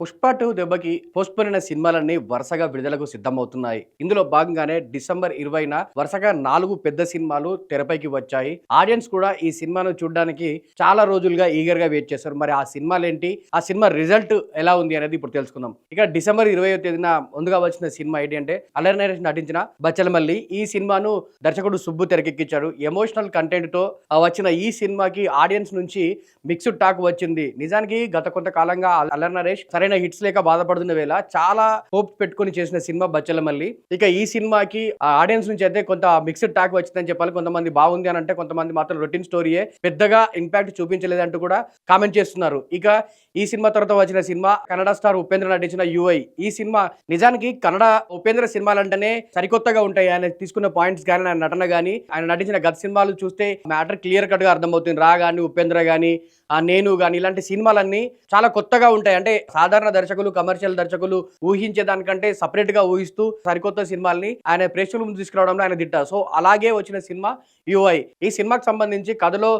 పుష్ప 2 దెబ్బకి పోస్ట్‌పోన్ అయిన సినిమాలన్నీ వరుసగా విడుదలకు సిద్ధమవుతున్నాయి. ఇందులో భాగంగానే డిసెంబర్ 20న వరుసగా 4 పెద్ద సినిమాలు తెరపైకి వచ్చాయి. ఆడియన్స్ కూడా ఈ సినిమాను చూడడానికి చాలా రోజులుగా ఈగర్‌గా వెయిట్ చేశారు. మరి ఆ సినిమాలేంటి? ఆ సినిమా రిజల్ట్ ఎలా ఉంది అనేది ఇప్పుడు తెలుసుకుందాం. ఇక డిసెంబర్ 20వ తేదీన ముందుగా వచ్చిన సినిమా ఏంటి అంటే అల్లరి నరేష్ నటించిన బచ్చలమల్లి. ఈ సినిమాను దర్శకుడు సుబ్బు తెరకెక్కించాడు. ఎమోషనల్ కంటెంట్‌తో వచ్చిన ఈ సినిమాకి ఆడియన్స్ నుంచి మిక్స్డ్ టాక్ వచ్చింది. నిజానికి గత కొంతకాలంగా అల్లరి నరేష్ సరైన హిట్స్ లేక బాధపడుతున్న వేళ చాలా హోప్ పెట్టుకుని చేసిన సినిమా బచ్చలమల్లి. ఇక ఈ సినిమాకి ఆడియన్స్ నుంచి అయితే కొంత మిక్స్డ్ టాక్ వచ్చిందని చెప్పాలి. కొంతమంది బాగుంది అని అంటే, కొంతమంది మాత్రం రొటీన్ స్టోరీయే పెద్దగా ఇంపాక్ట్ చూపించలేదంటూ కూడా కామెంట్ చేస్తున్నారు. ఇక ఈ సినిమా తర్వాత వచ్చిన సినిమా కన్నడ స్టార్ ఉపేంద్ర నటించిన యుఐ. ఈ సినిమా నిజానికి కన్నడ ఉపేంద్ర సినిమాలంటేనే సరికొత్తగా ఉంటాయి. ఆయన తీసుకున్న పాయింట్స్ కానీ, ఆయన నటన కానీ, ఆయన నటించిన గత సినిమాలు చూస్తే మ్యాటర్ క్లియర్ కట్ గా అర్థమవుతుంది. రా కానీ, ఉపేంద్ర కానీ, నేను కానీ, ఇలాంటి సినిమాలన్నీ చాలా కొత్తగా ఉంటాయి. అంటే సాధారణ దర్శకులు, కమర్షియల్ దర్శకులు ఊహించే దానికంటే సపరేట్ గా ఊహిస్తూ సరికొత్త సినిమాల్ని ఆయన ప్రేక్షకుల ముందు తీసుకురావడంలో ఆయన దిట్ట. సో అలాగే వచ్చిన సినిమా యుఐ. ఈ సినిమాకి సంబంధించి కథలో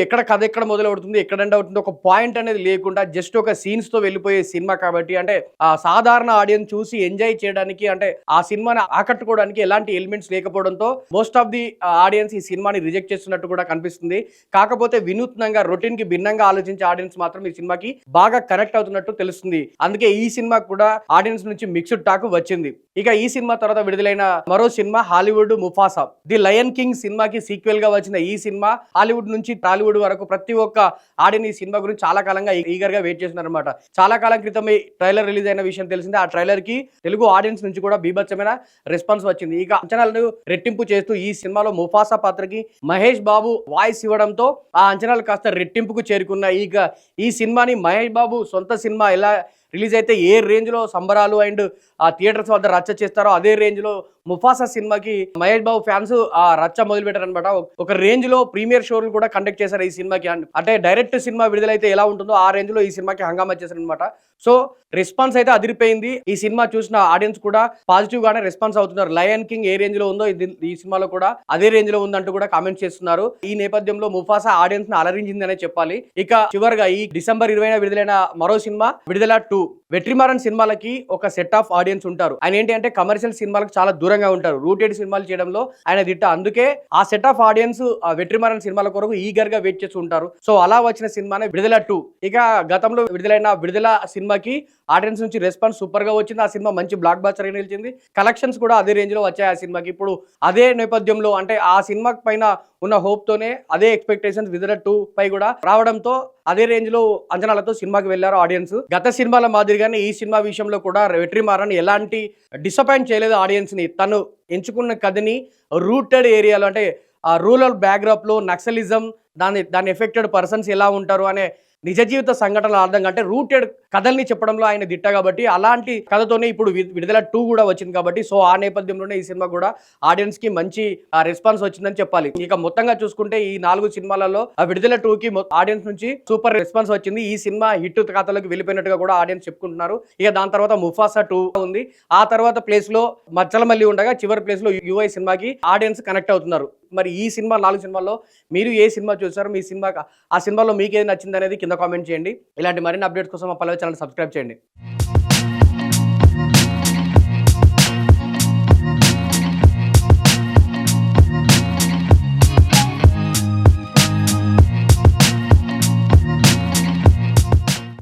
ఎక్కడ కథ ఎక్కడ మొదలవుతుంది, ఎక్కడ ఎండ్ అవుతుంది, ఒక పాయింట్ అనేది లేకుండా జస్ట్ ఒక సీన్స్ తో వెళ్ళిపోయే సినిమా కాబట్టి, అంటే ఆ సాధారణ ఆడియన్స్ చూసి ఎంజాయ్ చేయడానికి, అంటే ఆ సినిమాని ఆకట్టుకోవడానికి ఎలాంటి ఎలిమెంట్స్ లేకపోవడంతో మోస్ట్ ఆఫ్ ది ఆడియన్స్ ఈ సినిమాని రిజెక్ట్ చేస్తున్నట్టు కూడా కనిపిస్తుంది. కాకపోతే వినూత్నంగా రొటీన్ కి భిన్నంగా ఆలోచించే ఆడియన్స్ మాత్రం ఈ సినిమాకి బాగా కనెక్ట్ అవుతున్నట్టు తెలుస్తుంది. అందుకే ఈ సినిమా కూడా ఆడియన్స్ నుంచి మిక్స్డ్ టాక్ వచ్చింది. ఇక ఈ సినిమా తర్వాత విడుదలైన మరో cinema Hollywood Mufasa. The lion king సినిమాకి సీక్వెల్ గా వచ్చిన ఈ సినిమా హాలీవుడ్ నుంచి టాలీవుడ్ వరకు ప్రతి ఒక్క ఆడియన్స్ ఈ సినిమా గురించి చాలా కాలంగా ఈగర్ గా వెయిట్ చేస్తున్నారు అనమాట. చాలా కాలం క్రితం ఈ ట్రైలర్ రిలీజ్ అయిన విషయం తెలిసిందే. ఆ ట్రైలర్ కి తెలుగు ఆడియన్స్ నుంచి కూడా బీభత్సమైన రెస్పాన్స్ వచ్చింది. ఇక అంచనాలను రెట్టింపు చేస్తూ ఈ సినిమాలో ముఫాసా పాత్రకి మహేష్ బాబు వాయిస్ ఇవ్వడంతో ఆ అంచనాలు కాస్త రెట్టింపుకు చేరుకున్నాయి. ఇక ఈ సినిమాని మహేష్ బాబు సొంత సినిమా ఎలా రిలీజ్ అయితే ఏ రేంజ్ లో సంబరాలు అండ్ ఆ థియేటర్స్ వద్ద రచ్చ చేస్తారో, అదే రేంజ్ లో ముఫాసా సినిమాకి మహేష్ బాబు ఫ్యాన్స్ ఆ రచ్చ మొదలు పెట్టారు అనమాట. ఒక రేంజ్ లో ప్రీమియర్ షోలు కూడా కండక్ట్ చేశారు ఈ సినిమాకి. అంటే డైరెక్ట్ సినిమా విడుదలైతే ఎలా ఉంటుందో ఆ రేంజ్ లో ఈ సినిమాకి హంగామా చేశారు అనమాట. సో రెస్పాన్స్ అయితే అదిరిపోయింది. ఈ సినిమా చూసిన ఆడియన్స్ కూడా పాజిటివ్ గానే రెస్పాన్స్ అవుతున్నారు. లయన్ కింగ్ ఏ రేంజ్ లో ఉందో ఈ సినిమాలో కూడా అదే రేంజ్ లో ఉందంటూ కూడా కామెంట్ చేస్తున్నారు. ఈ నేపథ్యంలో ముఫాసా ఆడియన్స్ ని అలరించిందనే చెప్పాలి. ఇక చివరిగా ఈ డిసెంబర్ 20న విడుదలైన మరో సినిమా విడుదల 2. వెట్రిమారన్ సినిమాలకి ఒక సెట్ ఆఫ్ ఆడియన్స్ ఉంటారు. ఆయన ఏంటి అంటే కమర్షియల్ సినిమాలకు చాలా దూరంగా ఉంటారు. రూటెడ్ సినిమాలు చేయడంలో ఆయన దిట్ట. అందుకే ఆ సెట్ ఆఫ్ ఆడియన్స్ ఆ వెట్రిమారన్ సినిమాల కొరకు ఈగర్ గా వెయిట్ చేస్తూ ఉంటారు. సో అలా వచ్చిన సినిమానే విడుదల 2. ఇక గతంలో విడుదలైన విడుదల సినిమాకి ఆడియన్స్ నుంచి రెస్పాన్స్ సూపర్ గా వచ్చింది. ఆ సినిమా మంచి బ్లాక్ బస్టర్ గా నిలిచింది. కలెక్షన్స్ కూడా అదే రేంజ్ లో వచ్చాయి ఆ సినిమాకి. ఇప్పుడు అదే నేపథ్యంలో, అంటే ఆ సినిమా పైన ఉన్న హోప్ తోనే అదే ఎక్స్పెక్టేషన్స్ విడుదల 2 పై కూడా రావడంతో అదే రేంజ్ లో అంచనాలతో సినిమాకి వెళ్లారు ఆడియన్స్. గత సినిమాల మాదిరిగానే ఈ సినిమా విషయంలో కూడా వెట్రిమారన్ ఎలాంటి డిసప్పాయింట్ చేయలేదు ఆడియన్స్ ని. తను ఎంచుకున్న కథని రూటెడ్ ఏరియాలో, అంటే ఆ రూరల్ బ్యాక్డ్రాప్ లో నక్సలిజం, దాని ఎఫెక్టెడ్ పర్సన్స్ ఎలా ఉంటారు అనే నిజ జీవిత సంఘటనల అర్థంగా, అంటే రూటెడ్ కథల్ని చెప్పడంలో ఆయన దిట్ట కాబట్టి అలాంటి కథతోనే ఇప్పుడు విడుదల 2 కూడా వచ్చింది కాబట్టి, సో ఆ నేపథ్యంలోనే ఈ సినిమా కూడా ఆడియన్స్ కి మంచి రెస్పాన్స్ వచ్చిందని చెప్పాలి. ఇక మొత్తంగా చూసుకుంటే ఈ 4 సినిమాలలో విడుదల 2కి ఆడియన్స్ నుంచి సూపర్ రెస్పాన్స్ వచ్చింది. ఈ సినిమా హిట్ ఖాతాలోకి వెళ్ళిపోయినట్టుగా కూడా ఆడియన్స్ చెప్పుకుంటున్నారు. ఇక దాని తర్వాత ముఫాసా 2 ఉంది. ఆ తర్వాత ప్లేస్ లో మచ్చలమల్లి ఉండగా చివరి ప్లేస్ లో యుఐ సినిమాకి ఆడియన్స్ కనెక్ట్ అవుతున్నారు. మరి ఈ సినిమా 4 సినిమాల్లో మీరు ఏ సినిమా చూసారో, మీ సినిమా ఆ సినిమాలో మీకు ఏది నచ్చింది అనేది కింద కామెంట్ చేయండి. ఇలాంటి మరిన్ని అప్డేట్స్ కోసం మా పల్లవి ఛానల్ సబ్స్క్రైబ్ చేయండి.